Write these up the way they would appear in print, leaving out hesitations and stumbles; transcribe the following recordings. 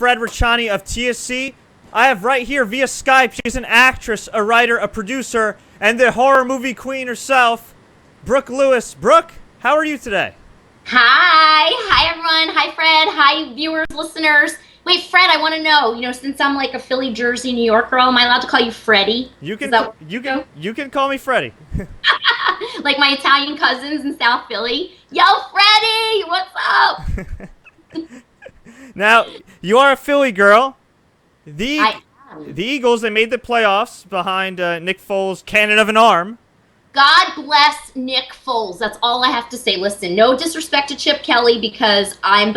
Fred Richani of TSC. I have right here via Skype, she's an actress, a writer, a producer, and the horror movie queen herself, Brooke Lewis. Brooke, how are you today? Hi everyone. Hi Fred. Hi viewers, listeners. Wait, Fred, I want to know, since I'm like a Philly, Jersey, New York girl, am I allowed to call you Freddie? You can call me Freddie. Like my Italian cousins in South Philly. Yo, Freddie, what's up? Now, you are a Philly girl. I am. The Eagles, they made the playoffs behind Nick Foles' cannon of an arm. God bless Nick Foles. That's all I have to say. Listen, no disrespect to Chip Kelly because I'm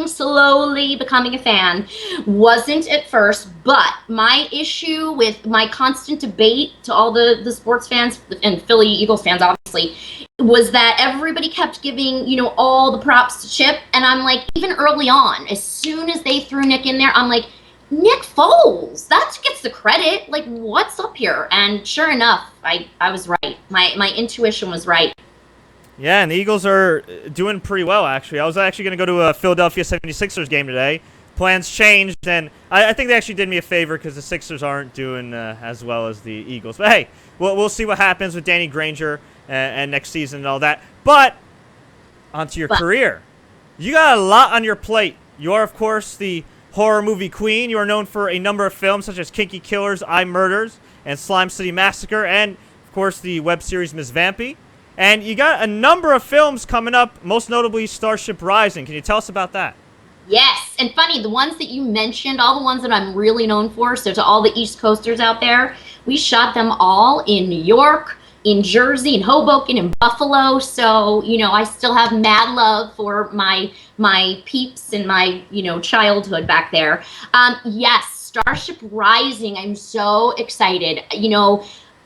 slowly becoming a fan. Wasn't at first, but my issue with my constant debate to all the sports fans and Philly Eagles fans, obviously, was that everybody kept giving, all the props to Chip. And I'm like, even early on, as soon as they threw Nick in there, I'm like, Nick Foles, that gets the credit. Like, what's up here? And sure enough, I was right. My intuition was right. Yeah, and the Eagles are doing pretty well, actually. I was actually going to go to a Philadelphia 76ers game today. Plans changed, and I think they actually did me a favor because the Sixers aren't doing as well as the Eagles. But hey, we'll see what happens with Danny Granger and next season and all that. But onto your career. You got a lot on your plate. You are, of course, the horror movie queen. You are known for a number of films such as Kinky Killers, I Murders, and Slime City Massacre, and, of course, the web series Ms. Vampy. And you got a number of films coming up, most notably Starship Rising. Can you tell us about that? Yes, and funny, the ones that you mentioned, all the ones that I'm really known for, so to all the East Coasters out there, we shot them all in New York, in Jersey, in Hoboken, in Buffalo. So, I still have mad love for my peeps and my, childhood back there. Yes, Starship Rising, I'm so excited.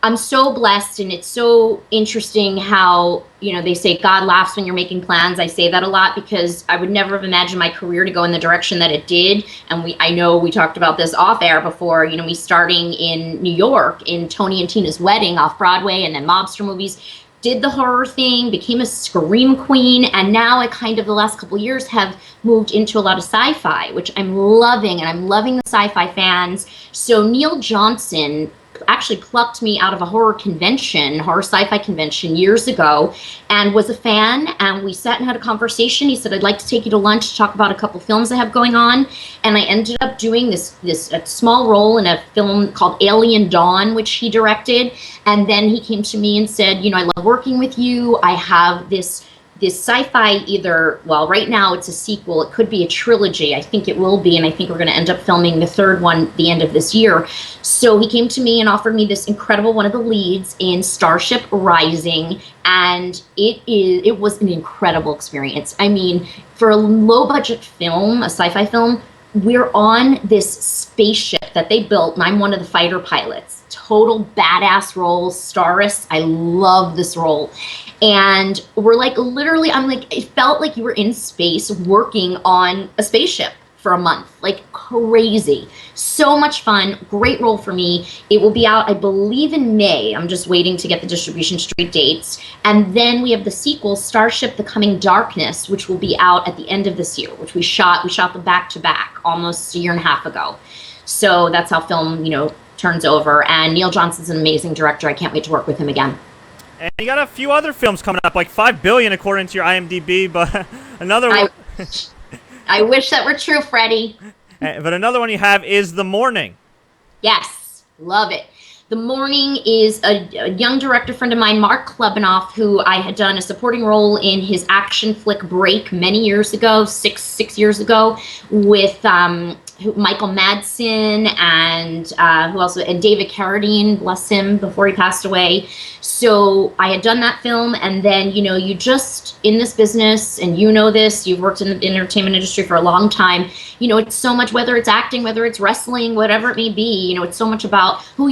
I'm so blessed, and it's so interesting how, they say God laughs when you're making plans. I say that a lot because I would never have imagined my career to go in the direction that it did. And I know we talked about this off air before, me starting in New York in Tony and Tina's Wedding off Broadway, and then mobster movies, did the horror thing, became a scream queen, and now I kind of the last couple of years have moved into a lot of sci-fi, which I'm loving, and I'm loving the sci-fi fans. So Neil Johnson actually plucked me out of a horror sci-fi convention years ago, and was a fan, and we sat and had a conversation. He said, I'd like to take you to lunch to talk about a couple films I have going on, and I ended up doing this a small role in a film called Alien Dawn, which he directed. And then he came to me and said, I love working with you. I have this sci-fi right now it's a sequel. It could be a trilogy. I think it will be, and I think we're going to end up filming the third one the end of this year. So he came to me and offered me this incredible one of the leads in Starship Rising, and it was an incredible experience. I mean, for a low-budget film, a sci-fi film, we're on this spaceship that they built, and I'm one of the fighter pilots. Total badass role, Staris. I love this role. And we're like, literally, it felt like you were in space working on a spaceship for a month. Like, crazy. So much fun. Great role for me. It will be out, I believe, in May. I'm just waiting to get the distribution straight dates. And then we have the sequel, Starship: The Coming Darkness, which will be out at the end of this year, which we shot them back-to-back almost a year and a half ago. So that's how film, turns over. And Neil Johnson's an amazing director. I can't wait to work with him again. And you got a few other films coming up, like $5 billion according to your IMDb, but another one. I wish that were true, Freddie. But another one you have is The Mourning. Yes, love it. The Mourning is a young director friend of mine, Mark Klebanoff, who I had done a supporting role in his action flick Break many years ago, six years ago, with Michael Madsen and who else? And David Carradine, bless him, before he passed away. So I had done that film, and then you just in this business, and this, you've worked in the entertainment industry for a long time. It's so much, whether it's acting, whether it's wrestling, whatever it may be. It's so much about who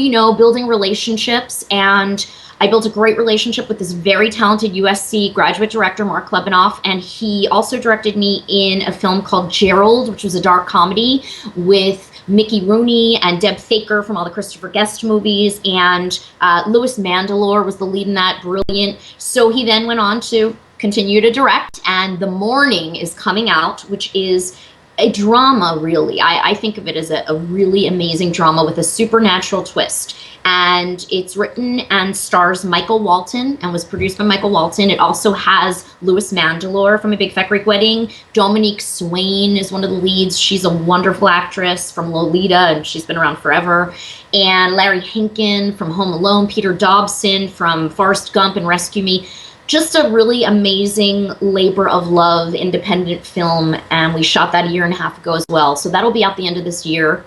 building relationships, and I built a great relationship with this very talented USC graduate director, Mark Klebanoff, and he also directed me in a film called Gerald, which was a dark comedy with Mickey Rooney and Deb Thaker from all the Christopher Guest movies, and Louis Mandylor was the lead in that, brilliant. So he then went on to continue to direct, and The Mourning is coming out, which is a drama, really. I think of it as a really amazing drama with a supernatural twist. And it's written and stars Michael Walton and was produced by Michael Walton. It also has Louis Mandylor from A Big Fat Greek Wedding. Dominique Swain is one of the leads. She's a wonderful actress from Lolita, and she's been around forever. And Larry Henkin from Home Alone, Peter Dobson from Forrest Gump and Rescue Me. Just a really amazing labor of love independent film, and we shot that a year and a half ago as well. So that'll be out the end of this year.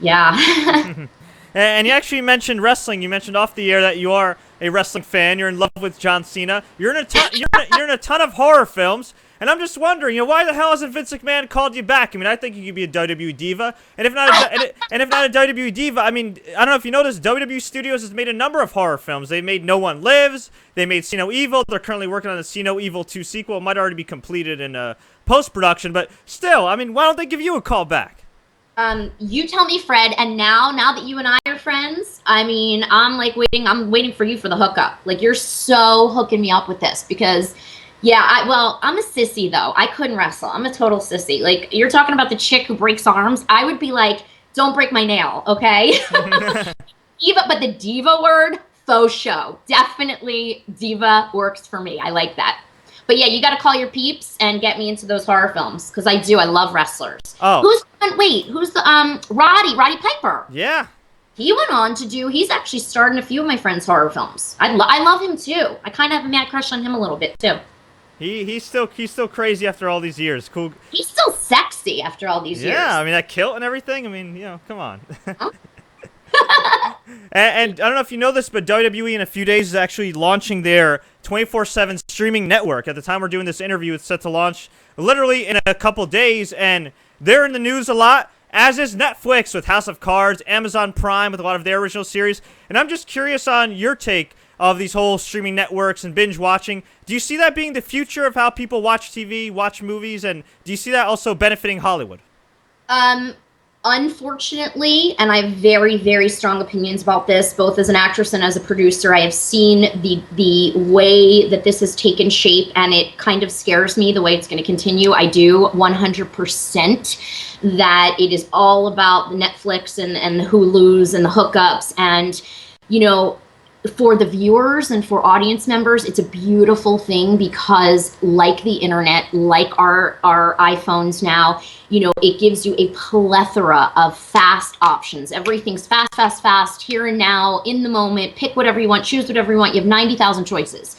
Yeah. And you actually mentioned wrestling. You mentioned off the air that you are a wrestling fan. You're in love with John Cena. You're in a ton of horror films. And I'm just wondering, why the hell hasn't Vince McMahon called you back? I mean, I think you could be a WWE diva, and if not a WWE diva, I mean, I don't know if you know this, WWE Studios has made a number of horror films. They made No One Lives. They made See No Evil. They're currently working on the See No Evil 2 sequel. It might already be completed in post-production, but still, I mean, why don't they give you a call back? You tell me, Fred, and now that you and I are friends, I mean, I'm waiting for you for the hookup. Like, you're so hooking me up with this because, yeah, I'm a sissy, though. I couldn't wrestle. I'm a total sissy. Like, you're talking about the chick who breaks arms. I would be like, don't break my nail, okay? Diva, but the diva word, faux show. Definitely diva works for me. I like that. But yeah, you got to call your peeps and get me into those horror films because I do. I love wrestlers. Oh. Who's the Roddy Piper? Yeah. He went on to do. He's actually starred in a few of my friends' horror films. I love him too. I kind of have a mad crush on him a little bit too. He's still crazy after all these years. Cool. He's still sexy after all these years. Yeah, I mean that kilt and everything. I mean, come on. And I don't know if you know this, but WWE in a few days is actually launching their 24/7 streaming network. At the time we're doing this interview, it's set to launch literally in a couple days, and they're in the news a lot, as is Netflix with House of Cards, Amazon Prime with a lot of their original series. And I'm just curious on your take of these whole streaming networks and binge watching. Do you see that being the future of how people watch TV, watch movies, and do you see that also benefiting Hollywood? Unfortunately, and I have very, very strong opinions about this, both as an actress and as a producer, I have seen the way that this has taken shape, and it kind of scares me the way it's going to continue. I do 100% that it is all about the Netflix and the Hulus and the hookups, and, for the viewers and for audience members, it's a beautiful thing because, like the internet, like our iPhones now, it gives you a plethora of fast options. Everything's fast, here and now, in the moment. Pick whatever you want, choose whatever you want. You have 90,000 choices.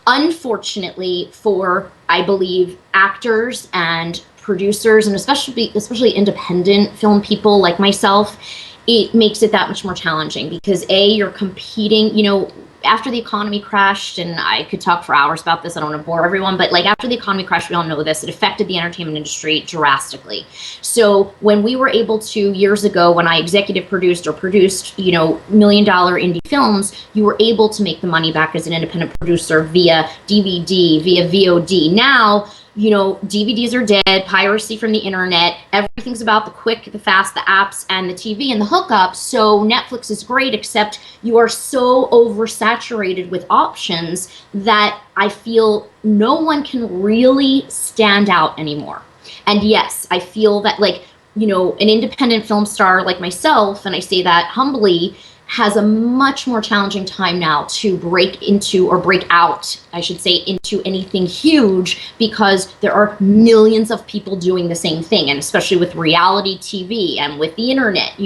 Unfortunately, for, I believe, actors and producers, and especially independent film people like myself, it makes it that much more challenging because you're competing, after the economy crashed, and I could talk for hours about this, I don't want to bore everyone, but after the economy crashed, we all know this, it affected the entertainment industry drastically. So when we were able to, years ago, when I executive produced or produced, $1 million indie films, you were able to make the money back as an independent producer via DVD, via VOD. Now, DVDs are dead, piracy from the internet, everything's about the quick, the fast, the apps, and the TV and the hookup. So Netflix is great, except you are so oversaturated with options that I feel no one can really stand out anymore. And yes, I feel that an independent film star like myself, and I say that humbly, has a much more challenging time now to break out, I should say, into anything huge because there are millions of people doing the same thing. And especially with reality TV and with the internet,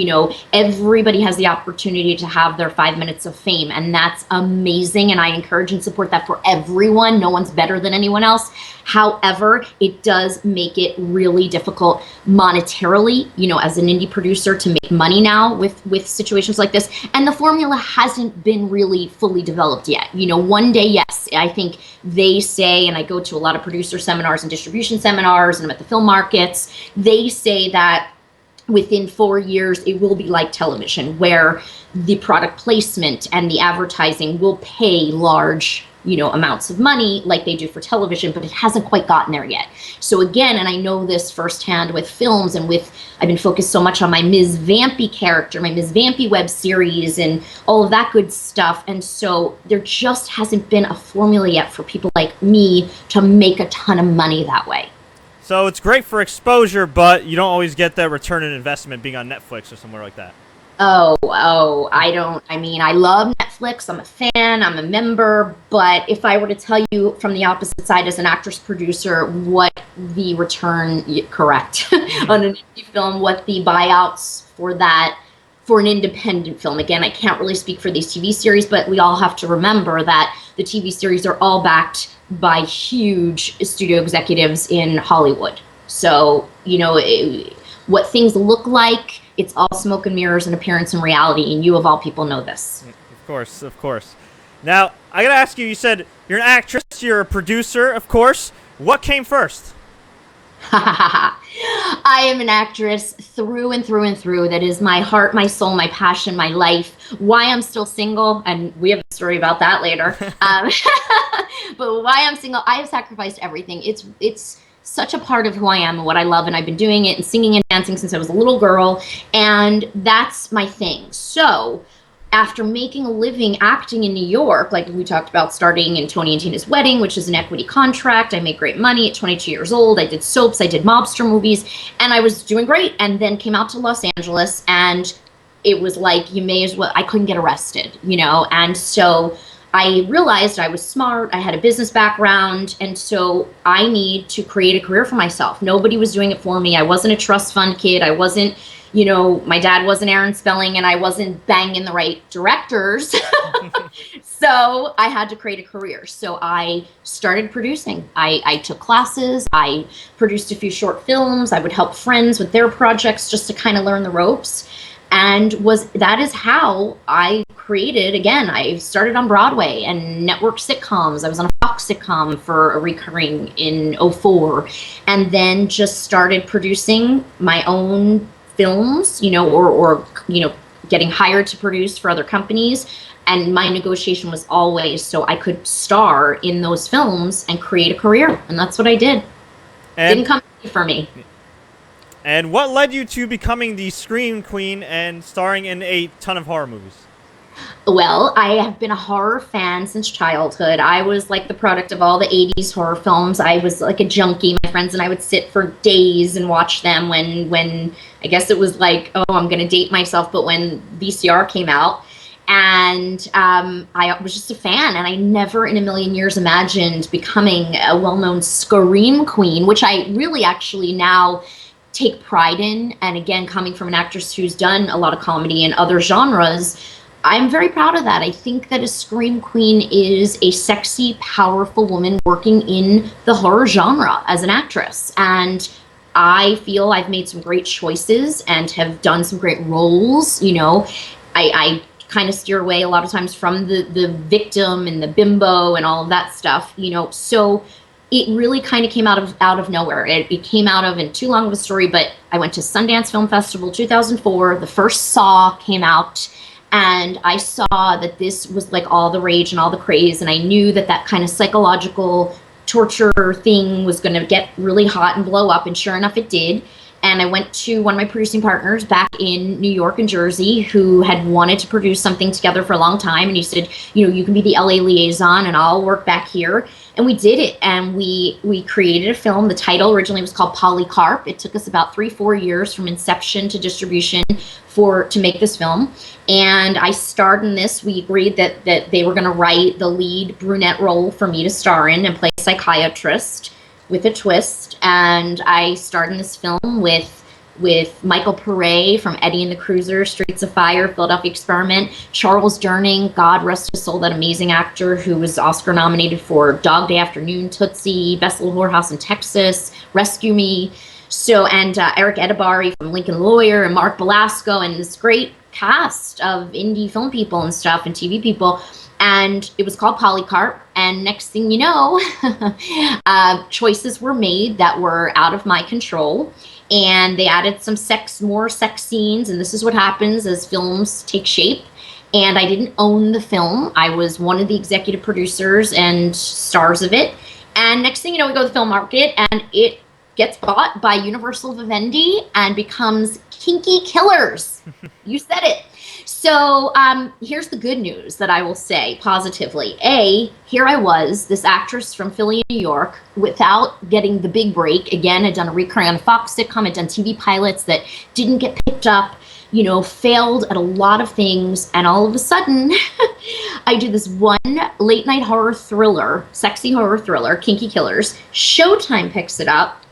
everybody has the opportunity to have their 5 minutes of fame. And that's amazing. And I encourage and support that for everyone. No one's better than anyone else. However, it does make it really difficult monetarily, as an indie producer to make money now with situations like this. And the formula hasn't been really fully developed yet. One day, yes, I think they say, and I go to a lot of producer seminars and distribution seminars, and I'm at the film markets, they say that within 4 years, it will be like television, where the product placement and the advertising will pay large amounts of money like they do for television, but it hasn't quite gotten there yet. So again, and I know this firsthand with films and I've been focused so much on my Ms. Vampy character, my Ms. Vampy web series and all of that good stuff. And so there just hasn't been a formula yet for people like me to make a ton of money that way. So it's great for exposure, but you don't always get that return on investment being on Netflix or somewhere like that. I mean, I love Netflix. I'm a fan. I'm a member. But if I were to tell you from the opposite side as an actress producer what the return, correct, on an indie film, what the buyouts for that, for an independent film. Again, I can't really speak for these TV series, but we all have to remember that the TV series are all backed by huge studio executives in Hollywood. So, what things look like, it's all smoke and mirrors and appearance and reality, and you of all people know this. Of course. Now, I gotta ask you, you said you're an actress, you're a producer, of course. What came first? I am an actress through and through and through. That is my heart, my soul, my passion, my life. Why I'm still single, and we have a story about that later. But why I'm single, I have sacrificed everything. It's such a part of who I am and what I love, and I've been doing it and singing and dancing since I was a little girl, and that's my thing. So after making a living acting in New York, like we talked about, starting in Tony and Tina's Wedding, which is an equity contract, I made great money at 22 years old. I did soaps, I did mobster movies, and I was doing great, and then came out to Los Angeles, and it was like, you may as well, I couldn't get arrested, and so I realized I was smart, I had a business background, and so I need to create a career for myself. Nobody was doing it for me. I wasn't a trust fund kid. I wasn't, my dad wasn't Aaron Spelling, and I wasn't banging the right directors. So I had to create a career. So I started producing. I took classes. I produced a few short films. I would help friends with their projects just to kind of learn the ropes. And that is how I created, again, I started on Broadway and network sitcoms. I was on a Fox sitcom for a recurring in '04, and then just started producing my own films, or getting hired to produce for other companies. And my negotiation was always so I could star in those films and create a career. And that's what I did. Didn't come easy for me. And what led you to becoming the Scream Queen and starring in a ton of horror movies? Well, I have been a horror fan since childhood. I was like the product of all the 80s horror films. I was like a junkie. My friends and I would sit for days and watch them when I guess it was like, oh, I'm going to date myself, but when VCR came out. And I was just a fan, and I never in a million years imagined becoming a well-known Scream Queen, which I really actually now take pride in. And again, coming from an actress who's done a lot of comedy and other genres, I'm very proud of that. I think that a Scream Queen is a sexy, powerful woman working in the horror genre as an actress. And I feel I've made some great choices and have done some great roles. I kind of steer away a lot of times from the victim and the bimbo and all of that stuff, so it really kind of came out of nowhere. It came out of, and too long of a story, but I went to Sundance Film Festival 2004. The first Saw came out, and I saw that this was like all the rage and all the craze, and I knew that kind of psychological torture thing was going to get really hot and blow up, and sure enough it did. And I went to one of my producing partners back in New York and Jersey who had wanted to produce something together for a long time. And he said, you can be the LA liaison and I'll work back here. And we did it. And we created a film. The title originally was called Polycarp. It took us about 3-4 years from inception to distribution to make this film. And I starred in this. We agreed that they were going to write the lead brunette role for me to star in and play a psychiatrist with a twist. And I starred in this film with Michael Pare from Eddie and the Cruiser, Streets of Fire, Philadelphia Experiment, Charles Durning, God rest his soul, that amazing actor who was Oscar nominated for Dog Day Afternoon, Tootsie, Best Little Whorehouse in Texas, Rescue Me. So, and Eric Edibari from Lincoln Lawyer, and Mark Belasco, and this great cast of indie film people and stuff and TV people. And it was called Polycarp. And next thing you know, choices were made that were out of my control. And they added some more sex scenes. And this is what happens as films take shape. And I didn't own the film. I was one of the executive producers and stars of it. And next thing you know, we go to the film market, and it gets bought by Universal Vivendi and becomes Kinky Killers. You said it. So here's the good news that I will say positively. Here I was, this actress from Philly, New York, without getting the big break. Again, I'd done a recurring on a Fox sitcom, I'd done TV pilots that didn't get picked up, failed at a lot of things. And all of a sudden, I do this one late night horror thriller, sexy horror thriller, Kinky Killers. Showtime picks it up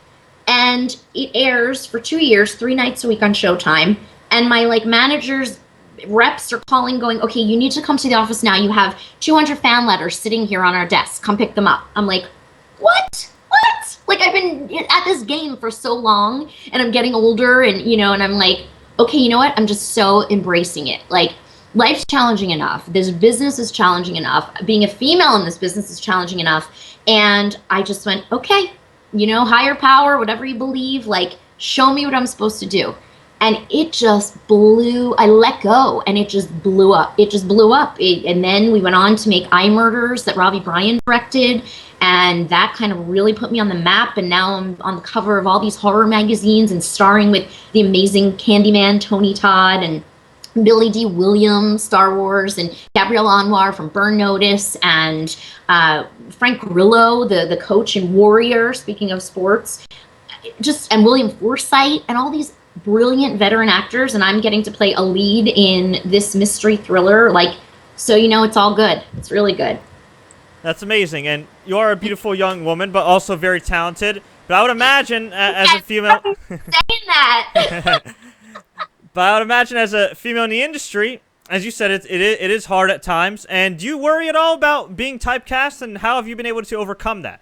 and it airs for 2 years, 3 nights a week on Showtime. And my managers, reps are calling going, okay, you need to come to the office now. You have 200 fan letters sitting here on our desk. Come pick them up. I'm like, what? I've been at this game for so long and I'm getting older and, and I'm like, okay, you know what? I'm just so embracing it. Life's challenging enough. This business is challenging enough. Being a female in this business is challenging enough. And I just went, okay, higher power, whatever you believe, show me what I'm supposed to do. And it just I let go and it just blew up. And then we went on to make I Murders that Robbie Bryan directed. And that kind of really put me on the map. And now I'm on the cover of all these horror magazines and starring with the amazing Candyman, Tony Todd, and Billy D. Williams, Star Wars, and Gabrielle Anwar from Burn Notice, and Frank Grillo, the coach in Warrior, speaking of sports, and William Forsythe, and all these brilliant veteran actors, and I'm getting to play a lead in this mystery thriller. So it's all good. It's really good. That's amazing, and you are a beautiful young woman, but also very talented. But I would imagine as a female, saying that. But I would imagine as a female in the industry, as you said, it is hard at times. And do you worry at all about being typecast, and how have you been able to overcome that?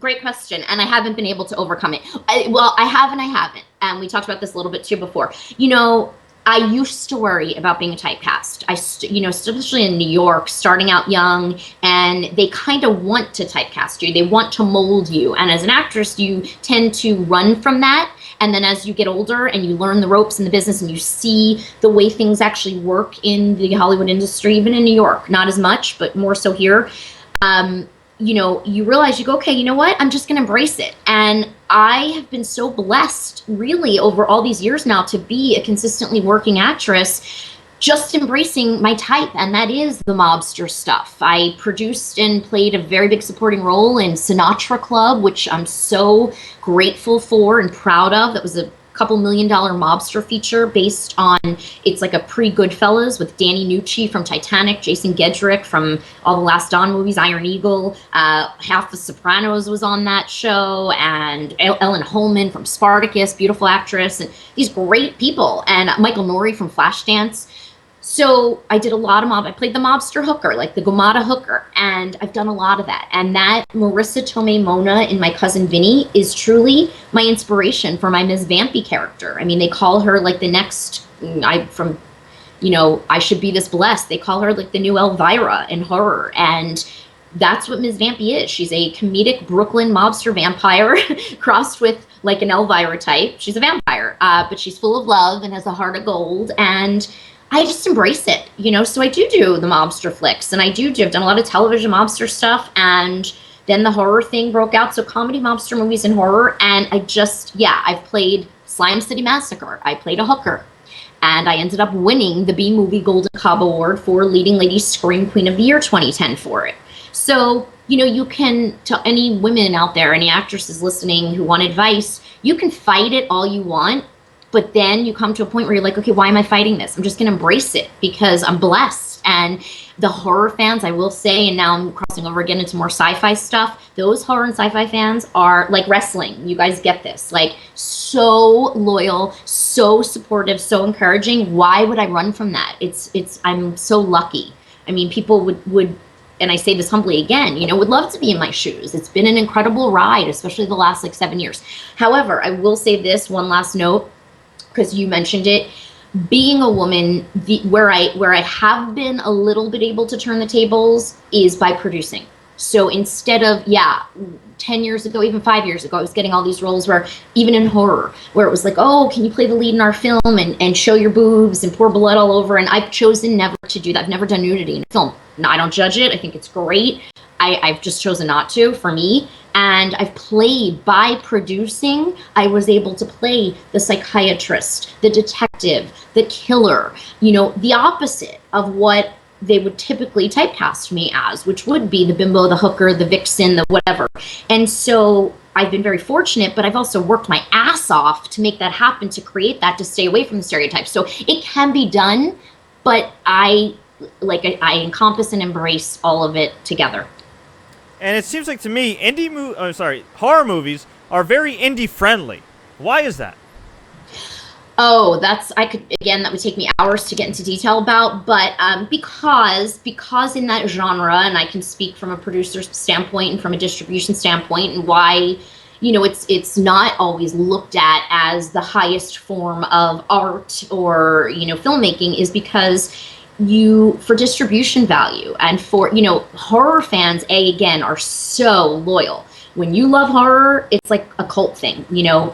Great question, and I haven't been able to overcome it. I have and I haven't, and we talked about this a little bit too before. I used to worry about being a typecast. Especially in New York, starting out young, and they kind of want to typecast you. They want to mold you, and as an actress, you tend to run from that. And then as you get older and you learn the ropes in the business and you see the way things actually work in the Hollywood industry, even in New York, not as much, but more so here, you realize, you go, okay, you know what? I'm just going to embrace it. And I have been so blessed, really, over all these years now to be a consistently working actress, just embracing my type, and that is the mobster stuff. I produced and played a very big supporting role in Sinatra Club, which I'm so grateful for and proud of. That was a $2 million mobster feature based on, it's like a pre-Goodfellas with Danny Nucci from Titanic, Jason Gedrick from all the Last Dawn movies, Iron Eagle, half the Sopranos was on that show, and Ellen Holman from Spartacus, beautiful actress, and these great people, and Michael Nouri from Flashdance. So I did a lot of I played the mobster hooker, the Gomata hooker, and I've done a lot of that. And that Marissa Tomei Mona in My Cousin Vinny is truly my inspiration for my Ms. Vampy character. I mean, they call her the next, I Should Be This Blessed. They call her the new Elvira in horror. And that's what Ms. Vampy is. She's a comedic Brooklyn mobster vampire crossed with an Elvira type. She's a vampire, but she's full of love and has a heart of gold. And I just embrace it, so I do the mobster flicks, and I've done a lot of television mobster stuff, and then the horror thing broke out, so comedy mobster movies and horror, and I've played Slime City Massacre, I played a hooker, and I ended up winning the B-Movie Golden Cob Award for Leading Lady Scream Queen of the Year 2010 for it. So, you can, to any women out there, any actresses listening who want advice, you can fight it all you want, but then you come to a point where you're like, okay, why am I fighting this? I'm just going to embrace it because I'm blessed. And the horror fans, I will say, and now I'm crossing over again into more sci-fi stuff, those horror and sci-fi fans are like wrestling. You guys get this. So loyal, so supportive, so encouraging. Why would I run from that? I'm so lucky. I mean, people would, and I say this humbly again, would love to be in my shoes. It's been an incredible ride, especially the last 7 years. However, I will say this one last note, because you mentioned it, being a woman, where I have been a little bit able to turn the tables is by producing. So instead of, 10 years ago, even 5 years ago, I was getting all these roles where, even in horror, where it was oh, can you play the lead in our film and show your boobs and pour blood all over? And I've chosen never to do that. I've never done nudity in a film. No, I don't judge it. I think it's great. I've just chosen not to, for me. And I've played, by producing, I was able to play the psychiatrist, the detective, the killer, the opposite of what they would typically typecast me as, which would be the bimbo, the hooker, the vixen, the whatever. And so I've been very fortunate, but I've also worked my ass off to make that happen, to create that, to stay away from the stereotypes. So it can be done, but I encompass and embrace all of it together. And it seems like to me, horror movies are very indie friendly. Why is that? Oh, that would take me hours to get into detail about, but because in that genre, and I can speak from a producer's standpoint and from a distribution standpoint, and why, it's not always looked at as the highest form of art or, filmmaking, is because for distribution value, and for, horror fans, again, are so loyal. When you love horror, it's like a cult thing,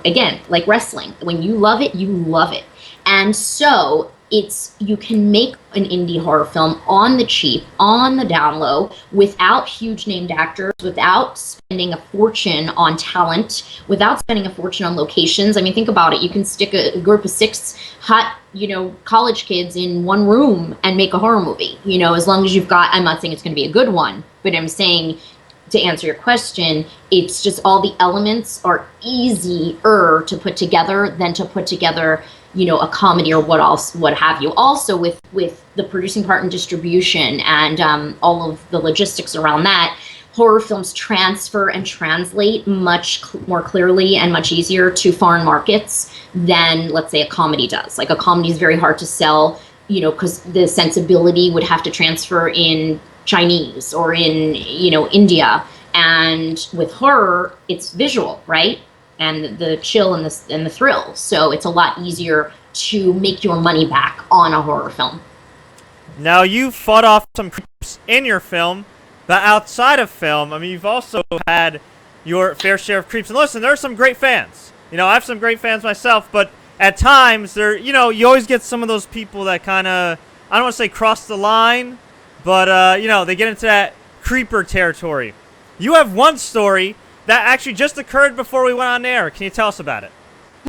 again, like wrestling. When you love it, you love it. And so you can make an indie horror film on the cheap, on the down low, without huge named actors, without spending a fortune on talent, without spending a fortune on locations. I mean, think about it. You can stick a group of 6 hot, college kids in one room and make a horror movie, as long as you've got, I'm not saying it's going to be a good one, but I'm saying, to answer your question, it's just all the elements are easier to put together than to put together, a comedy or what have you. Also with the producing part and distribution and all of the logistics around that, horror films transfer and translate much more clearly and much easier to foreign markets than, let's say, a comedy does. Like, a comedy is very hard to sell, because the sensibility would have to transfer in Chinese or in, India. And with horror, it's visual, right? And the chill and the thrill. So it's a lot easier to make your money back on a horror film. Now, you fought off some creeps in your film, but outside of film, I mean, you've also had your fair share of creeps. And listen, there are some great fans. I have some great fans myself, but at times, you always get some of those people that kind of, I don't want to say cross the line, but, they get into that creeper territory. You have one story that actually just occurred before we went on air. Can you tell us about it?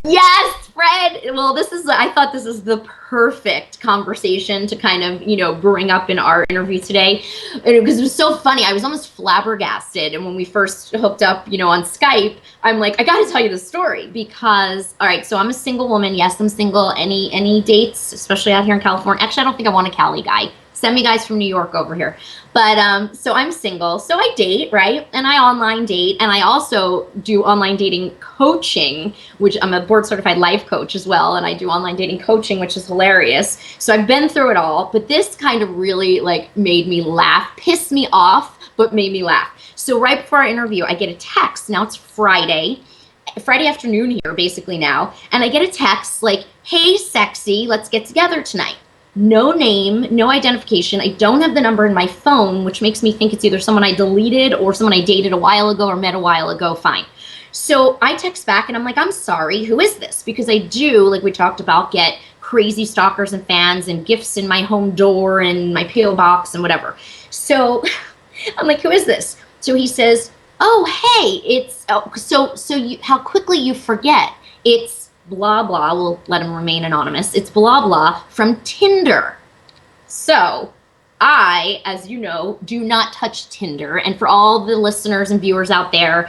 Yes, Fred. Well, I thought this is the perfect conversation to kind of, bring up in our interview today, because it was so funny. I was almost flabbergasted. And when we first hooked up, on Skype, I'm like, I got to tell you the story because, all right, so I'm a single woman. Yes, I'm single. Any dates, especially out here in California? Actually, I don't think I want a Cali guy. Send me guys from New York over here. But so I'm single. So I date, right? And I online date. And I also do online dating coaching, which I'm a board certified life coach as well. And I do online dating coaching, which is hilarious. So I've been through it all. But this kind of really made me laugh, pissed me off, but made me laugh. So right before our interview, I get a text. Now it's Friday afternoon here, basically now. And I get a text like, hey, sexy, let's get together tonight. No name, no identification. I don't have the number in my phone, which makes me think it's either someone I deleted or someone I dated a while ago or met a while ago. Fine. So I text back and I'm like, I'm sorry, who is this? Because I do, like we talked about, get crazy stalkers and fans and gifts in my home door and my P.O. box and whatever. So I'm like, who is this? So he says, oh, hey, how quickly you forget. It's blah, blah, we'll let him remain anonymous. It's blah, blah from Tinder. So I, as you know, do not touch Tinder. And for all the listeners and viewers out there,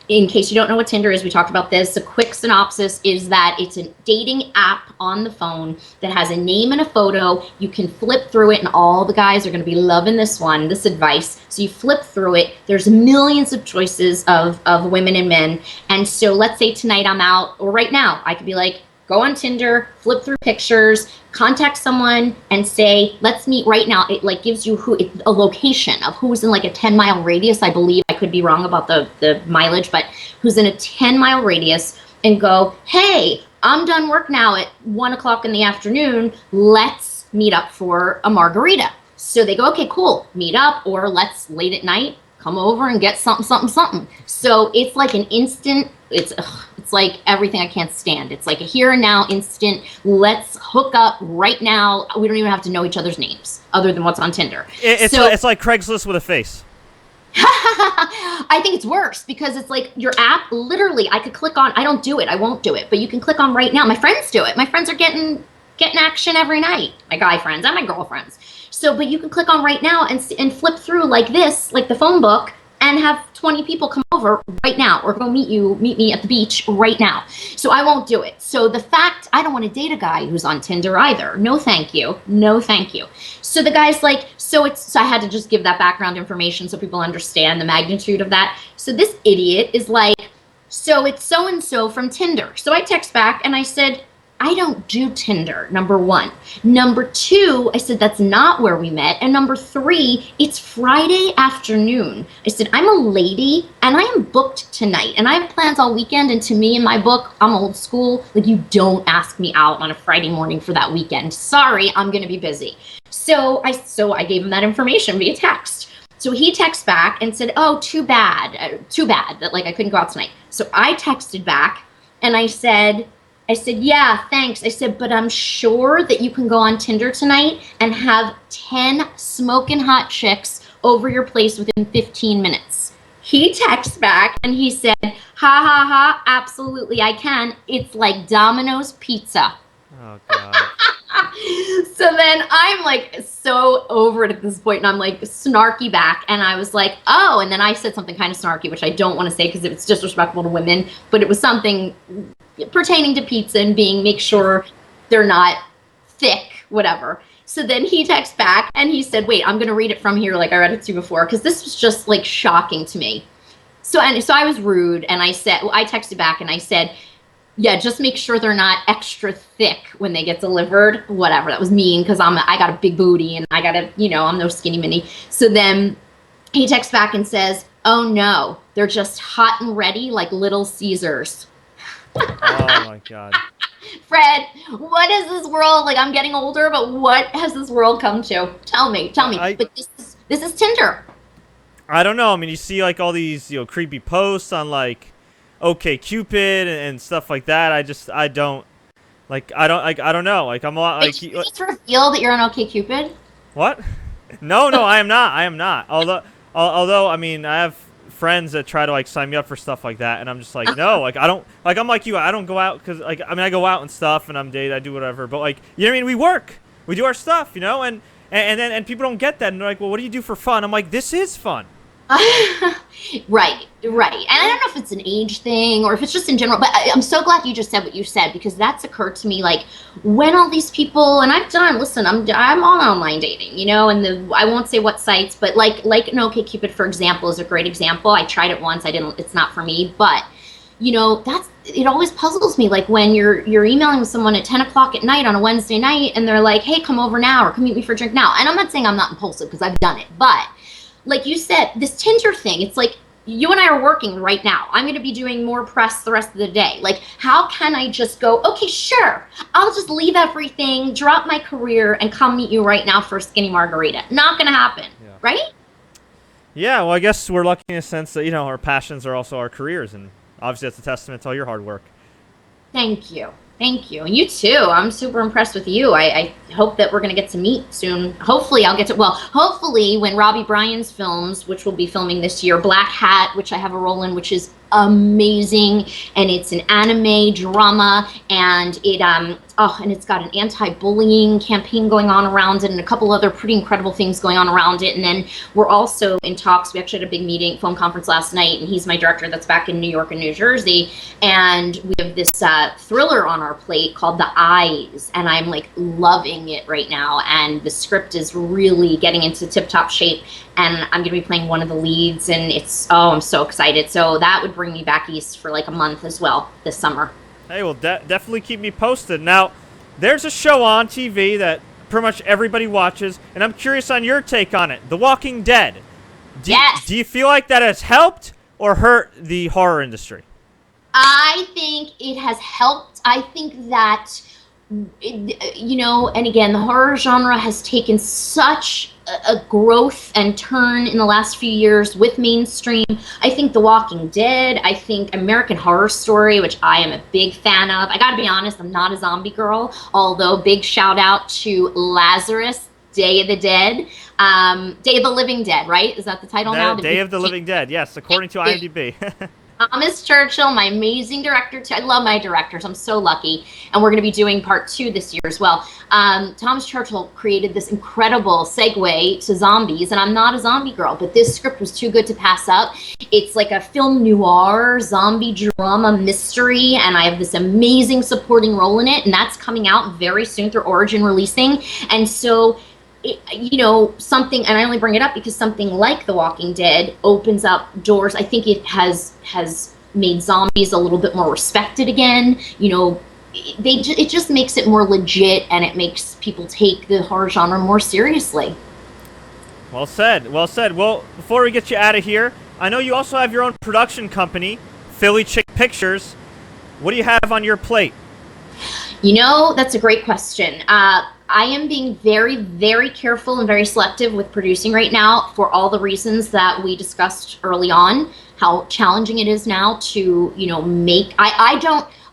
in case you don't know what Tinder is, we talked about this. A quick synopsis is that it's a dating app on the phone that has a name and a photo. You can flip through it, and all the guys are going to be loving this advice. So you flip through it. There's millions of choices of women and men. And so let's say tonight I'm out, or right now, I could be like, go on Tinder, flip through pictures, contact someone and say, let's meet right now. It gives you a location of who's in a 10-mile radius, I believe. I could be wrong about the mileage, but who's in a 10-mile radius, and go, hey, I'm done work now at 1 o'clock in the afternoon. Let's meet up for a margarita. So they go, okay, cool, meet up, or let's late at night, come over and get something, something, something. So it's like an instant, it's like everything I can't stand. It's like a here and now instant, let's hook up right now. We don't even have to know each other's names other than what's on Tinder. It's like Craigslist with a face. I think it's worse because it's like your app, literally, I could click on, I don't do it, I won't do it, but you can click on right now. My friends do it. My friends are getting action every night. My guy friends and my girlfriends. So, but you can click on right now and flip through like this, like the phone book, and have 20 people come over right now or go meet me at the beach right now. So I won't do it. So the fact, I don't want to date a guy who's on Tinder either. No, thank you. No, thank you. So the guy's like, so I had to just give that background information so people understand the magnitude of that. So this idiot is like, so it's so-and-so from Tinder. So I text back and I said, I don't do Tinder, number one. Number two, I said, that's not where we met. And number three, it's Friday afternoon. I said, I'm a lady and I am booked tonight and I have plans all weekend. And to me, in my book, I'm old school. Like, you don't ask me out on a Friday morning for that weekend. Sorry, I'm going to be busy. So I gave him that information via text. So he texted back and said, oh, too bad that like I couldn't go out tonight. So I texted back and I said, yeah, thanks. I said, but I'm sure that you can go on Tinder tonight and have 10 smoking hot chicks over your place within 15 minutes. He texts back and he said, ha ha ha, absolutely I can. It's like Domino's pizza. Oh, God. So then I'm like so over it at this point, and I'm like snarky back, and I was like, oh, and then I said something kind of snarky, which I don't want to say because it's disrespectful to women, but it was something pertaining to pizza and make sure they're not thick, whatever. So then he texts back and he said, wait, I'm going to read it from here like I read it to you before, because this was just like shocking to me. So I was rude, and I texted back and I said, yeah, just make sure they're not extra thick when they get delivered. Whatever, that was mean because I got a big booty and I got I'm no skinny mini. So then he texts back and says, oh no, they're just hot and ready like Little Caesars. Oh my God. Fred, what is this world? Like, I'm getting older, but what has this world come to? Tell me. But this is Tinder. I don't know. I mean, you see like all these, creepy posts on like OK Cupid and stuff like that. I don't know. Like, I'm a lot like. Did you just reveal that you're on OK Cupid? What? No, I am not. I am not. Although, I mean, I have friends that try to like sign me up for stuff like that, and I'm just like, no, like I don't, like I'm like you, I don't go out because like I mean I go out and stuff, and I'm dated, I do whatever, but like you know what I mean, we work, we do our stuff, and then people don't get that, and they're like, well, what do you do for fun? I'm like, this is fun. Right. And I don't know if it's an age thing or if it's just in general, but I'm so glad you just said what you said, because that's occurred to me, like when all these people, and I'm on online dating, and I won't say what sites, but like an OkCupid, for example, is a great example. I tried it once. It's not for me, but it always puzzles me, like when you're emailing with someone at 10 o'clock at night on a Wednesday night and they're like, hey, come over now or come meet me for a drink now. And I'm not saying I'm not impulsive because I've done it, but like you said, this Tinder thing, it's like you and I are working right now. I'm going to be doing more press the rest of the day. Like, how can I just go, okay, sure, I'll just leave everything, drop my career, and come meet you right now for a skinny margarita? Not going to happen, right? Yeah, well, I guess we're lucky in a sense that, our passions are also our careers, and obviously that's a testament to all your hard work. Thank you. And you too. I'm super impressed with you. I hope that we're going to get to meet soon. Hopefully when Robbie Bryan's films, which we'll be filming this year, Black Hat, which I have a role in, which is amazing, and it's an anime drama, and it's got an anti-bullying campaign going on around it, and a couple other pretty incredible things going on around it. And then we're also in talks. We actually had a big phone conference last night, and he's my director that's back in New York and New Jersey, and we have this thriller on our plate called The Eyes, and I'm like loving it right now, and the script is really getting into tip-top shape, and I'm going to be playing one of the leads, and I'm so excited. So that would bring me back east for like a month as well this summer. Hey, well, definitely keep me posted. Now, there's a show on TV that pretty much everybody watches, and I'm curious on your take on it, The Walking Dead. Yes. Do you feel like that has helped or hurt the horror industry? I think it has helped. I think that, and again, the horror genre has taken such a growth and turn in the last few years with mainstream. I think The Walking Dead, I think American Horror Story, which I am a big fan of. I gotta be honest, I'm not a zombie girl, although big shout out to Lazarus. Day of the Dead, Day of the Living Dead, right? Is that the title now? Day of the Living Dead, yes, according to IMDb. Thomas Churchill, my amazing director. I love my directors. I'm so lucky. And we're going to be doing part 2 this year as well. Thomas Churchill created this incredible segue to zombies. And I'm not a zombie girl, but this script was too good to pass up. It's like a film noir, zombie drama mystery. And I have this amazing supporting role in it. And that's coming out very soon through Origin releasing. And so something, and I only bring it up because something like The Walking Dead opens up doors. I think it has made zombies a little bit more respected again. It just makes it more legit, and it makes people take the horror genre more seriously. Well said. Well said. Well, before we get you out of here, I know you also have your own production company, Philly Chick Pictures. What do you have on your plate? That's a great question. I am being very, very careful and very selective with producing right now for all the reasons that we discussed early on, how challenging it is now to,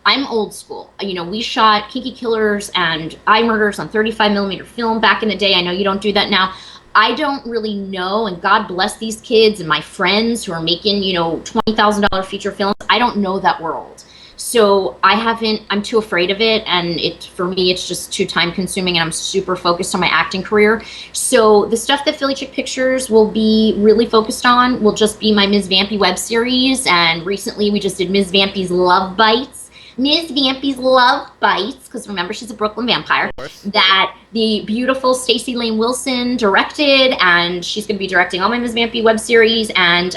I'm old school. We shot Kinky Killers and Eye Murders on 35mm film back in the day. I know you don't do that now. I don't really know, and God bless these kids and my friends who are making, $20,000 feature films. I don't know that world. So I'm too afraid of it, and for me, it's just too time consuming, and I'm super focused on my acting career. So the stuff that Philly Chick Pictures will be really focused on will just be my Ms. Vampy web series, and recently we just did Ms. Vampy's Love Bites. Ms. Vampy's Love Bites, because remember, she's a Brooklyn vampire, that the beautiful Stacey Lane Wilson directed, and she's going to be directing all my Ms. Vampy web series. And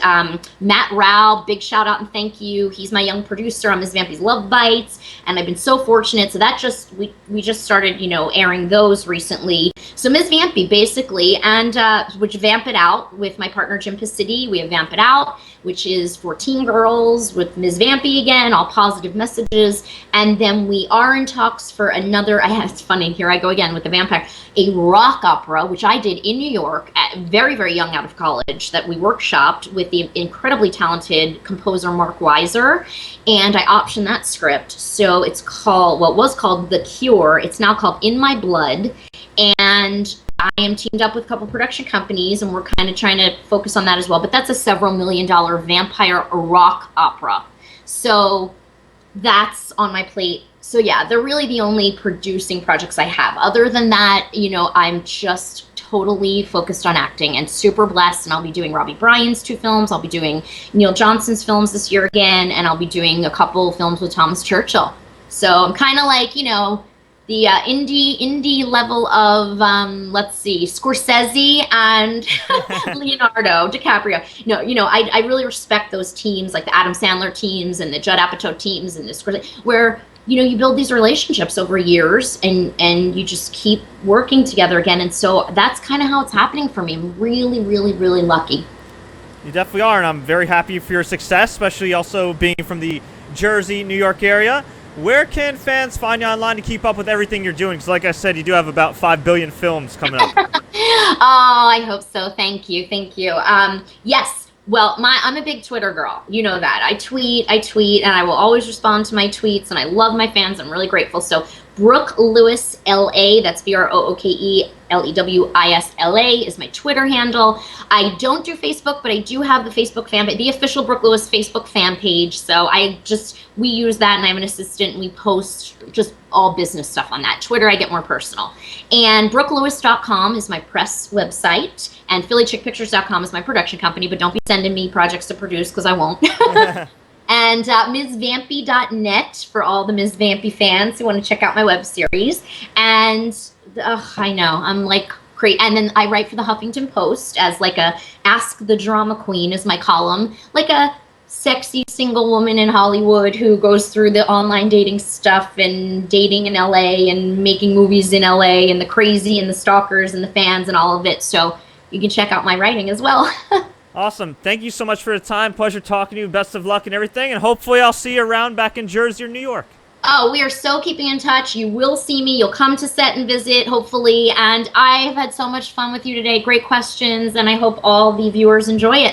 Matt Rao, big shout out and thank you. He's my young producer on Ms. Vampy's Love Bites, and I've been so fortunate. So that we just started, airing those recently. So Ms. Vampy, basically, and which Vamp It Out with my partner Jim Pacitti. We have Vamp It Out, which is for teen girls with Ms. Vampy again, all positive messages. And then we are in talks for another, it's funny, here I go again with the vampire, a rock opera, which I did in New York at very, very young out of college, that we workshopped with the incredibly talented composer Mark Weiser. And I optioned that script. So it was called The Cure. It's now called In My Blood. And I am teamed up with a couple production companies, and we're kind of trying to focus on that as well. But that's a several $million vampire rock opera. So that's on my plate. So yeah, they're really the only producing projects I have. Other than that, I'm just totally focused on acting and super blessed. And I'll be doing Robbie Bryan's 2 films. I'll be doing Neil Johnson's films this year again. And I'll be doing a couple films with Thomas Churchill. So I'm kind of like, the indie level of, let's see, Scorsese and Leonardo DiCaprio. No, I really respect those teams, like the Adam Sandler teams and the Judd Apatow teams and the Scorsese, where, you build these relationships over years and you just keep working together again. And so that's kind of how it's happening for me. I'm really, really, really lucky. You definitely are, and I'm very happy for your success, especially also being from the Jersey, New York area. Where can fans find you online to keep up with everything you're doing? Because like I said, you do have about 5 billion films coming up. Oh, I hope so. Thank you. Yes. Well, I'm a big Twitter girl. You know that. I tweet, and I will always respond to my tweets, and I love my fans. I'm really grateful. So Brooke Lewis LA, that's BROOKE LEWISLA is my Twitter handle. I don't do Facebook, but I do have the Facebook fan page, the official Brooke Lewis Facebook fan page. So we use that, and I have an assistant, and we post just all business stuff on that. Twitter, I get more personal. And brookelewis.com is my press website, and phillychickpictures.com is my production company, but don't be sending me projects to produce because I won't. And MsVampy.net for all the Ms. Vampy fans who want to check out my web series. And I know, I'm like crazy. And then I write for the Huffington Post as like a Ask the Drama Queen is my column, like a sexy single woman in Hollywood who goes through the online dating stuff and dating in LA and making movies in LA and the crazy and the stalkers and the fans and all of it. So you can check out my writing as well. Awesome. Thank you so much for the time. Pleasure talking to you. Best of luck and everything. And hopefully I'll see you around back in Jersey or New York. Oh, we are so keeping in touch. You will see me. You'll come to set and visit, hopefully. And I've had so much fun with you today. Great questions. And I hope all the viewers enjoy it.